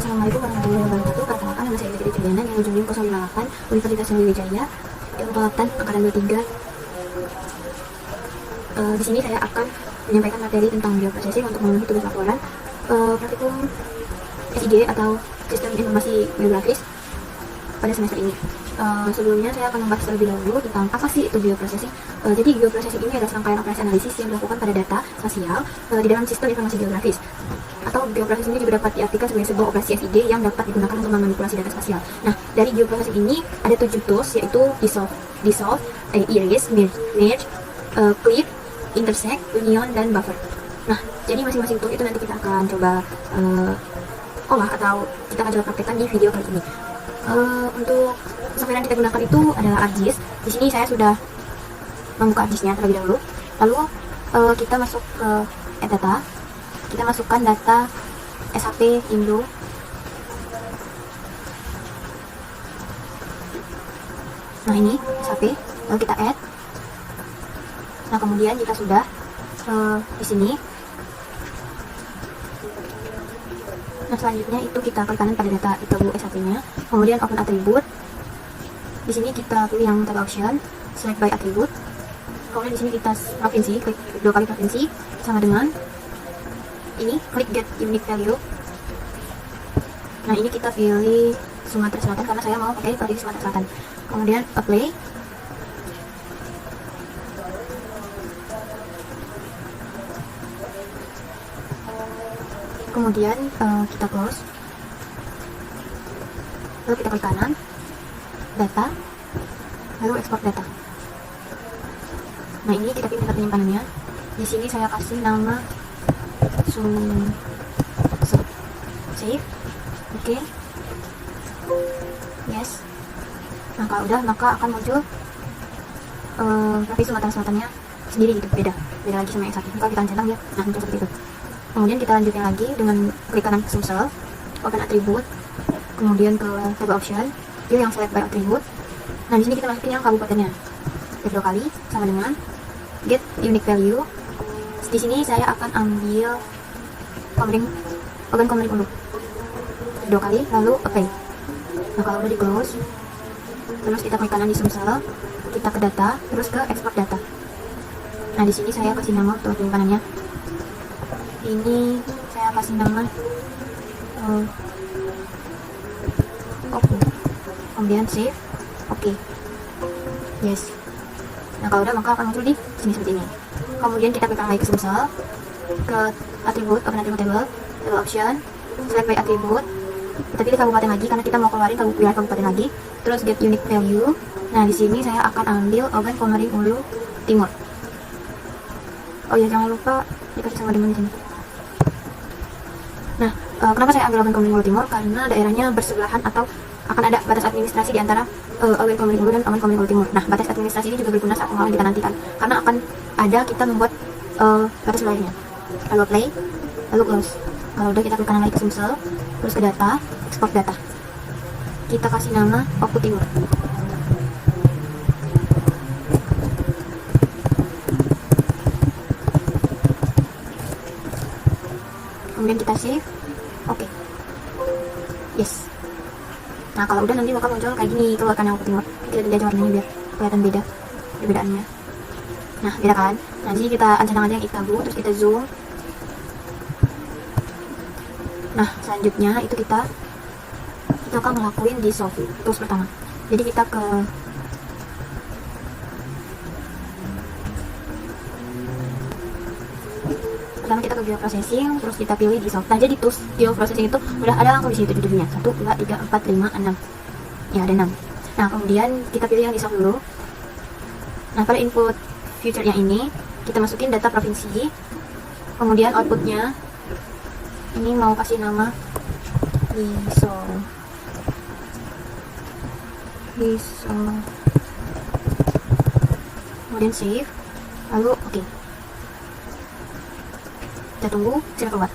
Assalamualaikum warahmatullahi wabarakatuh. Perkenalkan, nama saya Fitri Juliana yang ujungnya 058 Universitas Sriwijaya Angkatan Angkatan 23. Di sini saya akan menyampaikan materi tentang bioprosesing untuk memenuhi tugas laporan praktikum SIG atau Sistem Informasi Biografis pada semester ini. Sebelumnya saya akan membahas terlebih dahulu tentang apa sih itu bioprosesing. Jadi bioprosesing ini adalah rangkaian operasi analisis yang dilakukan pada data spasial di dalam sistem informasi geografis. Atau bioprosesing ini juga dapat diartikan sebagai sebuah operasi SIG yang dapat digunakan untuk memanipulasi data spasial. Nah, dari bioprosesing ini ada 7 tools, yaitu dissolve, erase, merge, clip, intersect, union, dan buffer. Nah, jadi masing-masing tool itu nanti kita akan coba olah atau kita akan coba praktekkan di video kali ini. Untuk software yang kita gunakan itu adalah ArcGIS. Di sini saya sudah membuka ArcGIS-nya terlebih dahulu. Lalu kita masuk ke Add Data. Kita masukkan data SHP Indo. Nah, ini SHP. Lalu kita add. Nah, kemudian jika sudah di sini. Nah, selanjutnya itu kita klik kanan pada data itu SHP-nya. Kemudian open attribute. Di sini kita pilih yang tab option, select by attribute. Kemudian di sini kita provinsi, klik 2 kali provinsi sama dengan ini, klik get unique value. Nah, ini kita pilih Sumatera Selatan karena saya mau pakai provinsi Sumatera Selatan. Kemudian apply. Kemudian kita close. Lalu kita klik kanan, data, lalu export data. Nah, ini kita pilih tempat penyimpanannya. Di sini saya kasih nama save. Oke. Yes. Nah, kalau udah maka akan muncul provinsi Sumatera Selatannya sendiri gitu, beda lagi sama yang satu. Kalau kita centang ya, nah muncul seperti itu. Kemudian kita lanjutin lagi dengan klik kanan Sumsel, open attribute, kemudian ke tab option, pilih yang select by attribute. Nah, di sini kita masukin yang kabupatennya. Klik 2 kali sama dengan get unique value. Di sini saya akan ambil Ogan Komering Ulu. Klik 2 kali lalu apply. Nah, kalau udah di close, terus kita klik kanan di Sumsel, kita ke data, terus ke export data. Nah, di sini saya kasih nama tempat penyimpanannya. Ini saya kasih nama oke. Kemudian save. Oke. Yes. Nah, kalau udah maka akan muncul di sini seperti ini. Kemudian kita klik lagi ke Sumsel, ke attribute, open attribute table, table option, select by attribute. Kita pilih kabupaten lagi karena kita mau keluarin wilayah kabupaten lagi. Terus get unique value. Nah, di sini saya akan ambil Ogan Komering Ulu Timur. Oh ya, jangan lupa dikasih sama dengan di sini. Nah, kenapa saya ambil Ogan Komering Ulu Timur? Karena daerahnya bersebelahan atau akan ada batas administrasi di antara Ogan Komering Ulu dan Ogan Komering Ulu Timur. Nah, batas administrasi ini juga berguna saat pengelolaan kita nantikan, karena akan ada kita membuat batas wilayahnya. Lalu play, lalu close. Kalau udah kita klik kanan lagi ke Sumsel, terus ke data, export data. Kita kasih nama Oku Timur. Kemudian kita save. Oke. Yes. Nah, kalau udah nanti maka muncul kayak gini, keluarkan yang Oku Timur. Kita ganti aja warnanya biar kelihatan beda perbedaannya. Nah, beda kan? Nah, jadi kita ancang aja yang Itabu, terus kita zoom. Nah, selanjutnya itu kita akan ngelakuin dissolve tools pertama. Jadi kita pertama kita ke bioprocessing, terus kita pilih dissolve. Nah, jadi tools bioprocessing itu udah ada langsung di situ judulnya. 1, 2, 3, 4, 5, 6. Ya, ada 6. Nah, kemudian kita pilih yang dissolve dulu. Nah, pada input future-nya ini kita masukin data provinsi. Kemudian outputnya ini mau kasih nama dissolve. Kemudian save. Lalu oke. Kita tunggu hasilnya keluar.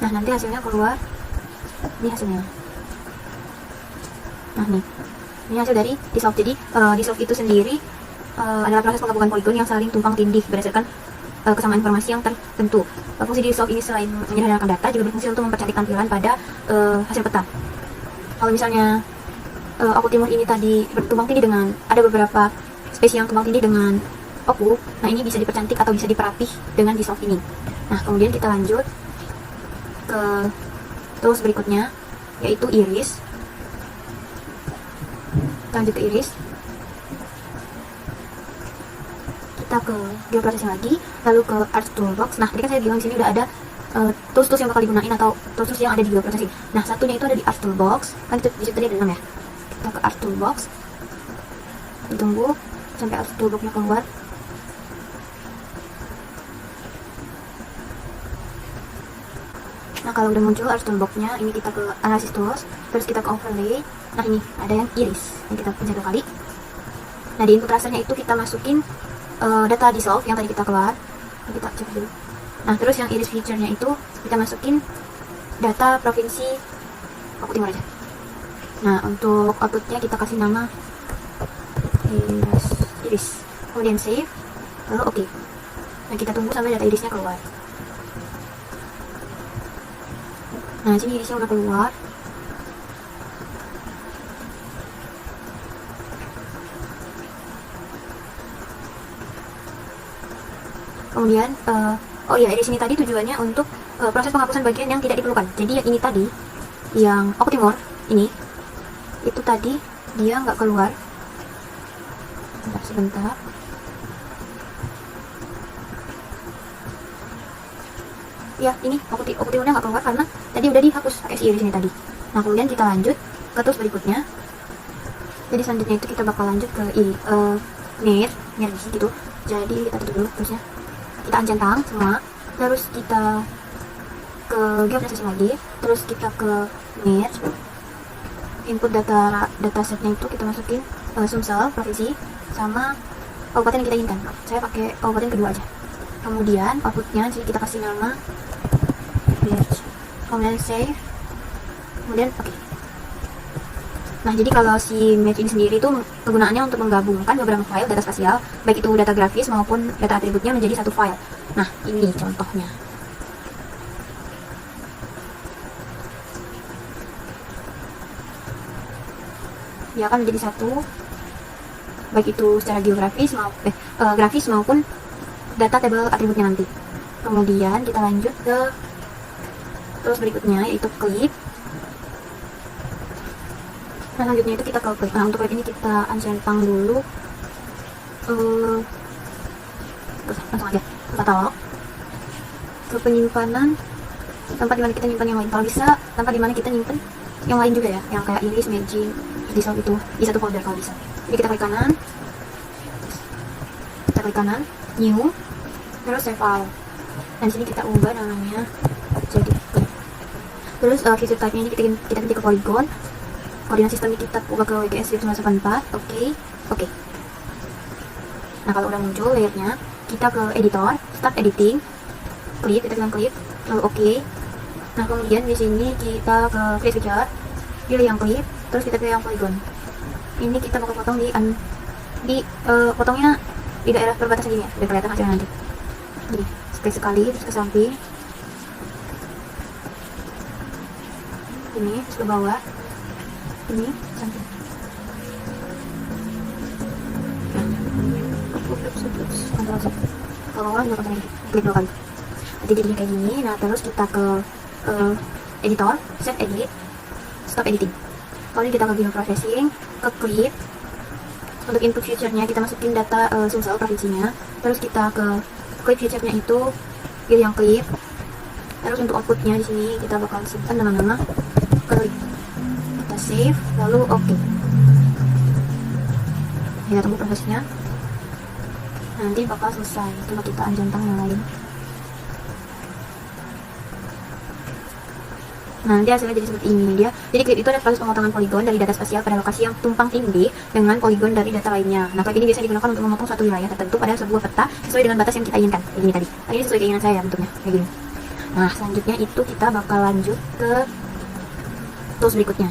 Nah, nanti hasilnya keluar. Ini hasilnya. Nah, ini hasil dari dissolve. Jadi dissolve itu sendiri adalah proses penggabungan poligon yang saling tumpang tindih berdasarkan kesamaan informasi yang tertentu. Fungsi dissolve ini selain menyederhanakan data juga berfungsi untuk mempercantik tampilan pada hasil peta. Kalau misalnya oku timur ini tadi tumpang tindih dengan ada beberapa spesies yang tumpang tindih dengan oku, nah ini bisa dipercantik atau bisa diperapih dengan dissolve ini. Nah kemudian kita lanjut ke tools berikutnya, yaitu iris. Kita lanjut ke iris, kita ke geoprocessing lagi, lalu ke art toolbox. Nah tadi kan saya bilang di sini udah ada tools-tools yang bakal digunain atau tools yang ada di geoprocessing. Nah satunya itu ada di art toolbox, kan itu di situ tadi ada 6 ya. Kita ke art toolbox, ditunggu sampai art toolboxnya keluar. Nah kalau udah muncul art toolboxnya, ini kita ke analysis tools, terus kita ke overlay. Nah ini ada yang iris, yang kita pencet 2 kali. Nah di input rasternya itu kita masukin data dissolve yang tadi kita keluar. Kita cek dulu. Nah terus yang iris feature-nya itu kita masukin data provinsi Oku Timur aja. Nah untuk outputnya kita kasih nama iris, kemudian save, lalu oke. Nah kita tunggu sampai data irisnya keluar. Nah sini irisnya udah keluar. Kemudian oh iya, iris ini tadi tujuannya untuk proses penghapusan bagian yang tidak diperlukan. Jadi yang ini tadi, yang Oku Timur ini, itu tadi dia nggak keluar. Sebentar. Ya ini Oku Timurnya nggak keluar karena tadi udah dihapus pakai si iris ini tadi. Nah kemudian kita lanjut ke tools berikutnya. Jadi selanjutnya itu kita bakal lanjut ke ini mirror gitu. Jadi kita tutup dulu terusnya. Kita uncentang semua, terus kita ke geoprocessing lagi, terus kita ke merge, input datasetnya itu kita masukin Sumsel provinsi sama kabupaten yang kita inginkan. Saya pakai kabupaten kedua aja. Kemudian outputnya kita kasih nama merge, kemudian save, kemudian oke. Nah jadi kalau si merge ini sendiri itu kegunaannya untuk menggabungkan beberapa file data spasial, baik itu data grafis maupun data atributnya menjadi satu file. Nah ini contohnya. Dia akan menjadi satu, baik itu secara geografis grafis maupun data tabel atributnya nanti. Kemudian kita lanjut ke terus berikutnya, yaitu clip. Nah selanjutnya itu kita ke clip. Nah untuk clip ini kita uncentang dulu. Langsung aja ke katalog, ke penyimpanan, tempat dimana kita nyimpan yang lain. Kalau bisa tempat dimana kita nyimpan yang lain juga ya, yang kayak iris, merging, dissolve itu di satu folder kalau bisa. Jadi kita klik kanan, new, terus save file. Dan sini kita ubah namanya jadi clip. Terus feature type-nya ini kita ganti ke polygon. Koordinat sistemnya kita ubah ke WGS 1984. Oke. Nah kalau udah muncul layernya, kita ke editor, start editing, clip, kita bilang clip, lalu oke. Nah kemudian di sini kita ke create feature, pilih yang clip, terus kita pilih yang polygon. Ini kita bakal potong potongnya di daerah perbatasan gini ya, biar kelihatan hasilnya nanti. Jadi sekali terus ke samping, ini terus ke bawah, ini samping. Kontrol Z. Kalau bawah juga kontrol klik 2 kali. Nanti jadinya kayak gini. Nah terus kita ke editor, save edit, stop editing. Kemudian kita ke geoprocessing, ke clip. Untuk input feature-nya kita masukin data Sumsel provinsinya. Terus kita ke clip feature-nya itu pilih yang clip. Terus untuk outputnya di sini kita bakal simpan nama-nama clip. Kita save, lalu oke. Kita tunggu prosesnya. Nanti bakal selesai. Coba kita uncentang yang lain. Nah, nanti hasilnya jadi seperti ini dia. Jadi clip itu adalah proses pemotongan poligon dari data spasial pada lokasi yang tumpang tindih dengan poligon dari data lainnya. Nah, clip ini biasa digunakan untuk memotong suatu wilayah tertentu pada sebuah peta sesuai dengan batas yang kita inginkan. Kayak gini tadi. Nah, ini sesuai keinginan saya bentuknya, kayak gini. Nah, selanjutnya itu kita bakal lanjut ke tools berikutnya.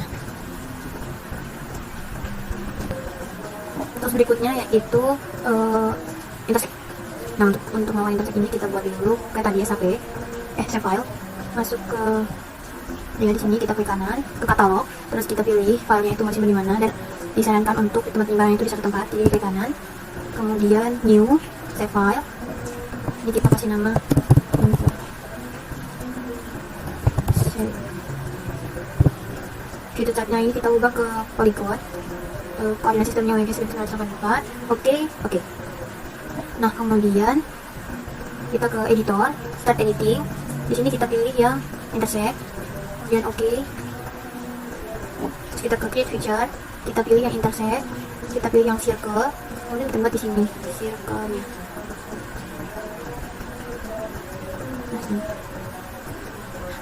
Tools berikutnya yaitu intersect. Nah, untuk mau intersect ini kita buat dulu kayak tadi ya, save file, masuk ke di sini, kita klik kanan ke katalog, terus kita pilih filenya itu masih di mana, dan disarankan untuk tempat penyimpanan itu di satu tempat, jadi klik kanan, kemudian new save file, ini kita kasih nama info save. Video type-nya ini kita ubah ke polygon, koordinat sistemnya WG 1984. Oke. Nah, kemudian kita ke editor, start editing. Di sini kita pilih yang intersect, kemudian oke. Terus kita ke create feature, kita pilih yang intersect, kita pilih yang circle, kemudian kita buat di sini circle-nya. Nah, sini.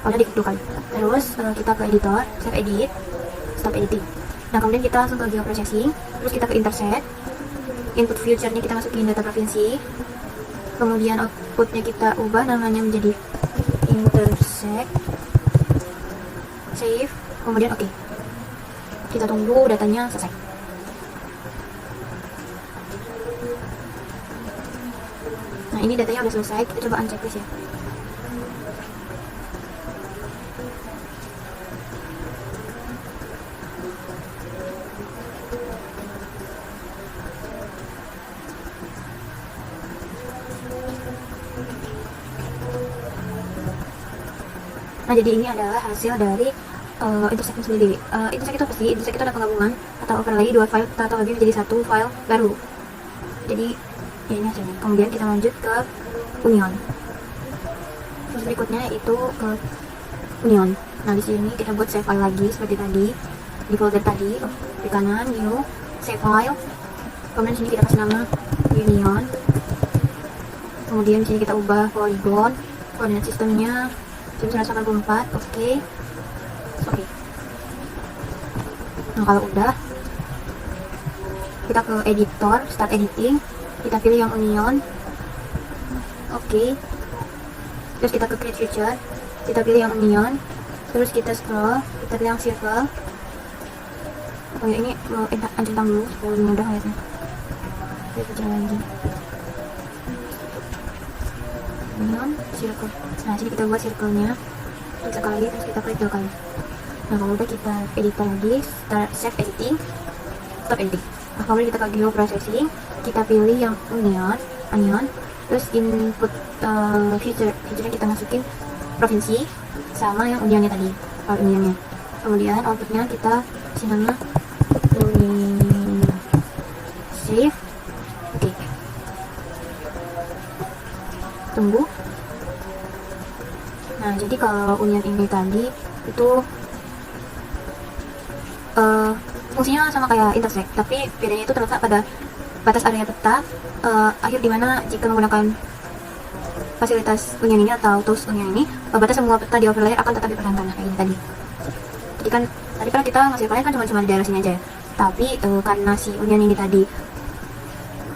Udah diklik 2 kali. Terus kita ke editor, save edit, stop editing. Nah, kemudian kita langsung ke geoprocessing, terus kita ke intersect, input future-nya kita masukin data provinsi, kemudian outputnya kita ubah namanya menjadi intersect, save, kemudian oke. Kita tunggu datanya selesai. Nah, ini datanya udah selesai, kita coba uncheck list ya. Nah, jadi ini adalah hasil dari intersect sendiri. Intersect itu apa sih? Intersect itu adalah penggabungan atau overlay dua file atau lebih menjadi satu file baru. Jadi ya ini hasilnya. Kemudian kita lanjut ke union. Terus berikutnya itu ke union. Nah, di sini kita buat save file lagi seperti tadi di folder tadi. Di kanan new save file. Kemudian sini kita kasih nama union. Kemudian sini kita ubah polygon, koordinat sistemnya 1984. Oke. Nah, kalau udah, kita ke editor, start editing, kita pilih yang union. Oke. Terus kita ke create feature, kita pilih yang union, terus kita scroll, kita pilih yang circle. Oh ya, ini mau centang dulu supaya lebih mudah lihatnya. Kita jalan lagi union circle. Nah, sini kita buat circle-nya sekali, terus kita klik 2 kali. Nah, kalau udah kita editor lagi, start save editing, stop editing. Nah, kemudian kita ke geoprocessing, kita pilih yang union, terus input feature-nya kita masukin provinsi sama yang unionnya tadi, unionnya. Kemudian outputnya kita kasih nama union, save, oke. Tunggu. Nah, jadi kalau union ini tadi itu fungsinya sama kayak intersect, tapi bedanya itu terletak pada batas area peta akhir, dimana jika menggunakan fasilitas union ini atau tools union ini, batas semua peta di overlay akan tetap dipertahankan. Nah, kayak ini tadi. Jadi kan tadi kan kita ngasih overlay kan cuma di daerah sini aja ya, tapi karena si union ini tadi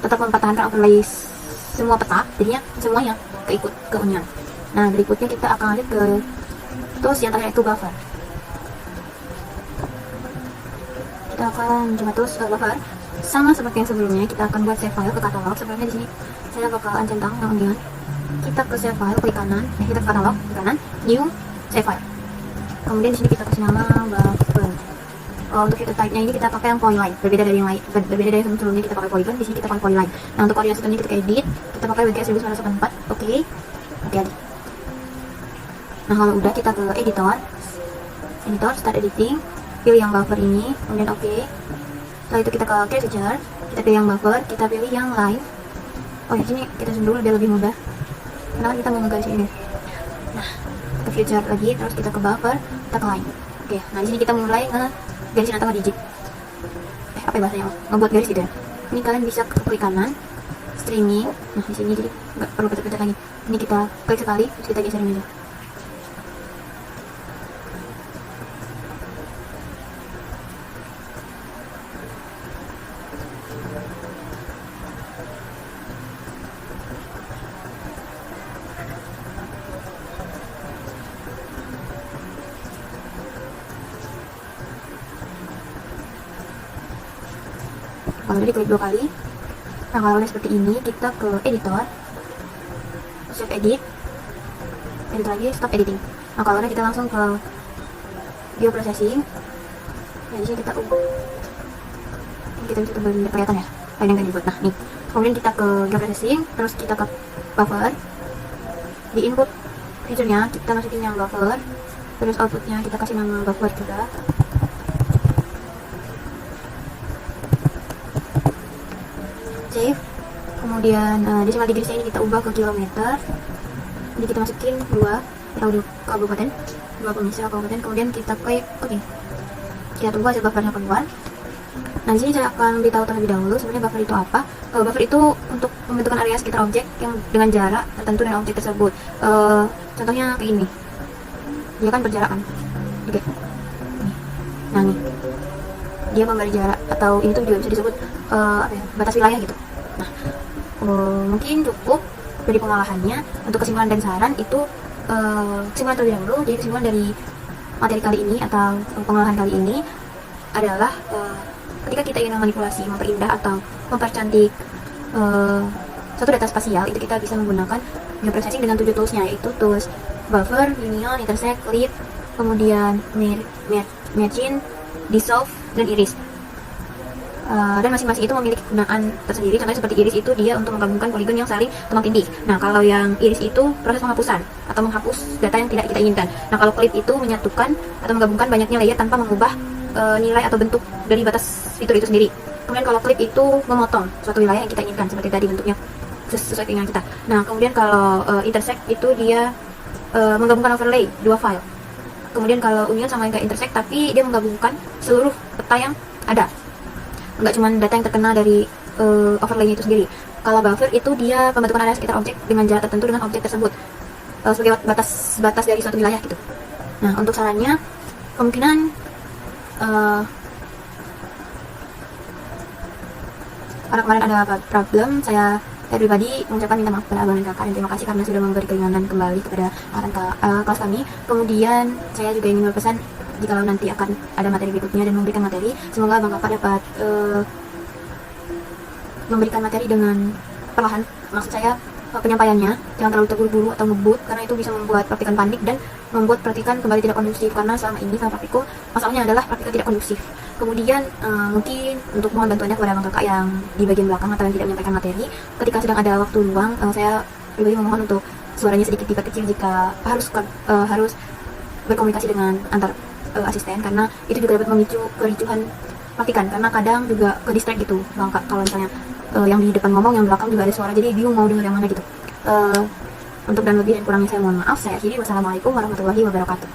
tetap mempertahankan overlay semua peta, jadinya semuanya keikut ke union. Nah, berikutnya kita akan lanjut ke tools yang terakhir, itu buffer. Kita akan coba tools buffer, sama seperti yang sebelumnya. Kita akan buat save file ke katalog. Sebelumnya di sini saya bakal centang yang union. Kita ke save file, klik kanan, kita ke katalog, klik kanan, new save file. Kemudian di sini kita kasih nama buffer. Untuk fitur type-nya ini kita pakai yang polyline, berbeda dari yang lain, berbeda dari yang sebelumnya kita pakai polygon. Di sini kita pakai polyline. Nah, untuk koordinat sistemnya kita edit, kita pakai WG 1984. Oke. Nah, kalau udah kita ke editor, start editing, pilih yang buffer ini, kemudian oke. Setelah itu kita ke create feature, kita pilih yang buffer, kita pilih yang line. Oh ya, sini kita zoom dulu biar lebih mudah, karena kita mau ngegaris ini. Nah, ke feature lagi, terus kita ke buffer, kita ke line. Oke, nah di sini kita mulai ngegarisin antara digit. Apa ya bahasanya? Ngebuat garis gitu ya. Ini kalian bisa klik kanan, streaming. Nah, di sini jadi nggak perlu pencet-pencet lagi. Ini kita klik sekali, terus kita geserin aja. Kalau udah diklik 2 kali. Nah, kalau udah seperti ini, kita ke editor, save edit lagi, stop editing. Nah kalau udah kita langsung ke geoprocessing. Nah di sini kita bisa coba kelihatan ya ada yang dibuat. Nah nih, kemudian kita ke geoprocessing, terus kita ke buffer. Di input fiturnya kita masukin yang buffer, terus outputnya kita kasih nama buffer juga. Save. Kemudian decimal degree ini kita ubah ke kilometer. Jadi kita masukin 2 kabupaten, 2 provinsi kabupaten. Kemudian kita klik oke. Kita tunggu hasil buffernya keluar. Nah di sini saya akan beritahu terlebih dahulu sebenarnya buffer itu apa. Buffer itu untuk pembentukan area sekitar objek yang dengan jarak tertentu dengan objek tersebut. Contohnya kayak ini, dia kan berjarak kan. Oke. Nah nih, dia memberi jarak, atau ini tuh juga bisa disebut batas wilayah gitu. Nah mungkin cukup dari pengolahannya. Untuk kesimpulan dan saran itu kesimpulan terlebih dahulu. Jadi kesimpulan dari materi kali ini atau pengolahan kali ini adalah ketika kita ingin memanipulasi, memperindah atau mempercantik suatu data spasial, itu kita bisa menggunakan geoprocessing dengan 7 toolsnya, yaitu tools buffer, union, intersect, clip, kemudian merging, dissolve, dan iris. Dan masing-masing itu memiliki kegunaan tersendiri. Contohnya seperti iris itu dia untuk menggabungkan poligon yang saling tumpang tindih. Nah kalau yang iris itu proses penghapusan atau menghapus data yang tidak kita inginkan. Nah kalau clip itu menyatukan atau menggabungkan banyaknya layer tanpa mengubah nilai atau bentuk dari batas fitur itu sendiri. Kemudian kalau clip itu memotong suatu wilayah yang kita inginkan, seperti tadi bentuknya sesuai keinginan kita. Nah kemudian kalau intersect itu dia menggabungkan overlay 2 file. Kemudian kalau union sama yang kayak intersect, tapi dia menggabungkan seluruh peta yang ada, nggak cuma data yang terkena dari overlay itu sendiri. Kalau buffer itu dia pembentukan area sekitar objek dengan jarak tertentu dengan objek tersebut sebagai batas dari suatu wilayah gitu. Nah untuk sarannya kemungkinan karena kemarin ada problem, saya pribadi mengucapkan minta maaf kepada abang dan kakak, dan terima kasih karena sudah memberi keringanan kembali kepada kelas kami. Kemudian saya juga ingin berpesan, jika nanti akan ada materi berikutnya dan memberikan materi, semoga abang kakak dapat memberikan materi dengan perlahan. Maksud saya penyampaiannya jangan terlalu terburu-buru atau ngebut, karena itu bisa membuat praktikan panik dan membuat praktikan kembali tidak kondusif, karena selama ini sama praktikum masalahnya adalah praktikan tidak kondusif. Kemudian mungkin untuk mohon bantuannya kepada abang kakak yang di bagian belakang atau yang tidak menyampaikan materi, ketika sedang ada waktu luang, saya pribadi memohon untuk suaranya sedikit kecil jika harus berkomunikasi dengan antar asisten, karena itu juga dapat memicu kericuhan praktikan, karena kadang juga ke distract gitu bang kak, kalau misalnya yang di depan ngomong, yang belakang juga ada suara, jadi bingung mau denger yang mana gitu. Untuk dan lebih dan kurangnya saya mohon maaf. Saya akhiri, wassalamualaikum warahmatullahi wabarakatuh.